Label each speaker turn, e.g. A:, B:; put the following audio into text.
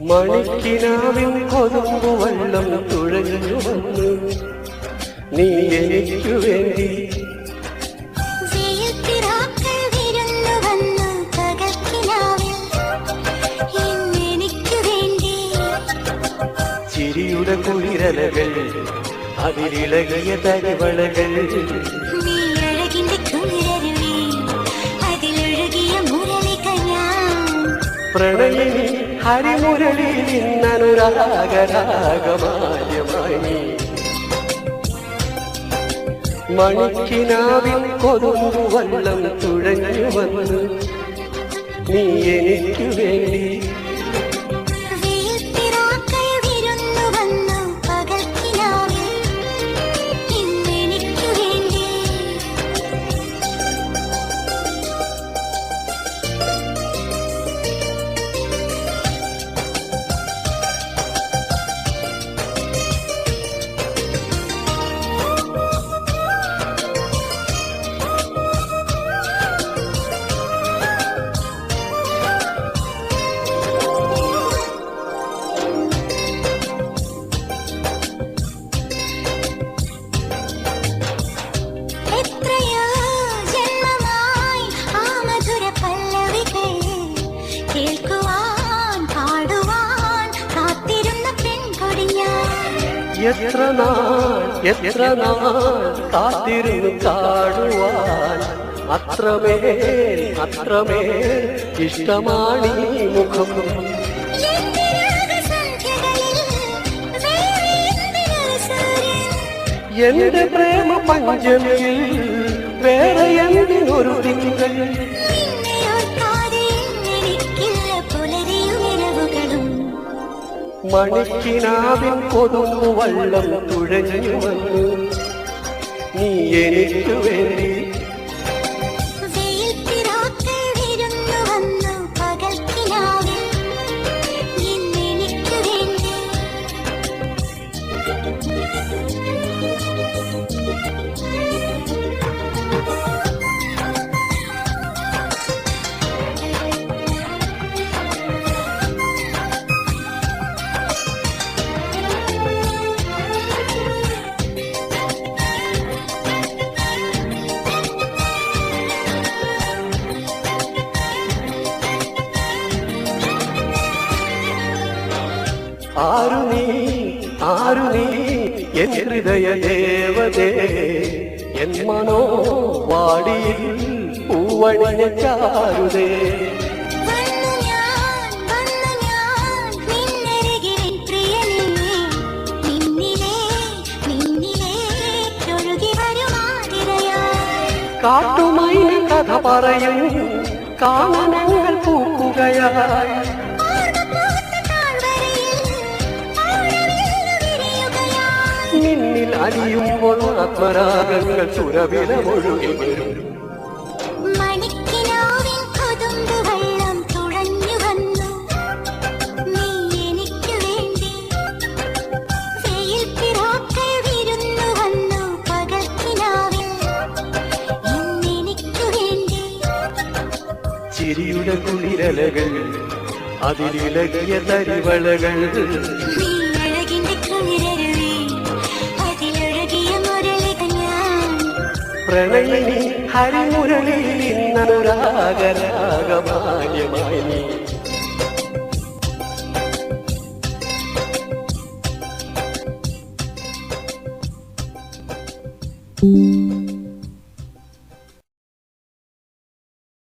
A: മണിക്കിനാവിൻ കൊതുമ്പു വള്ളം തുഴഞ്ഞു വന്നു നീ എനിക്കു വേണ്ടി. ചിരിയുടെ കുളിരലകൾ അതിലിളകിയ തരിവളകൾ പ്രണയിനി ഹരിമുരളിയിൽ ഇന്നനുരാഗരാഗമാല്യമായി. മണിക്കിനാവിൻ കൊതുമ്പു വള്ളം തുഴഞ്ഞു വന്നു നീ എനിക്കു വേണ്ടി. എത്ര നാൾ കാത്തിരുന്നു കാണുവാൻ അത്രമേൽ ഇഷ്ടമാണീ മുഖം. എന്റെ പ്രേമ പഞ്ചമിയിൽ വേറെ എന്തിനൊരു തിങ്കൾ. മണിക്കിനാവിൻ കൊതുമ്പു വള്ളം തുഴഞ്ഞു വന്നു നീ എനിക്കു വേണ്ടി. ആരു നീ എൻ ഹൃദയ ദേവതേ, എൻ മനോവാടിയിൽ പൂവണിഞ്ഞ ചാരുതേ. കാട്ടുമൈന കഥ പറയും കാനനങ്ങൾ പൂക്കുകയായി. നിന്നിൽ അലിയുമ്പോൾ ആത്മരാഗങ്ങൾ സുരവില ഒഴുകി വരും.
B: മണിക്കിനാവിൻ കൊതുമ്പു വള്ളം തുഴഞ്ഞു വന്നു നീ എനിക്കു വേണ്ടി. വെയിൽ പിറാക്കൾ വിരുന്നു വന്നു പകൽക്കിനാവിൽ ഇന്നെനിക്കു വേണ്ടി.
A: ചിരിയുടെ കുളിരലകൾ അതിലിളകിയ തരിവളകൾ പ്രണയിനി ഹരിമുരളിയിൽ ഇന്നനുരാഗരാഗമാല്യമായി നീ.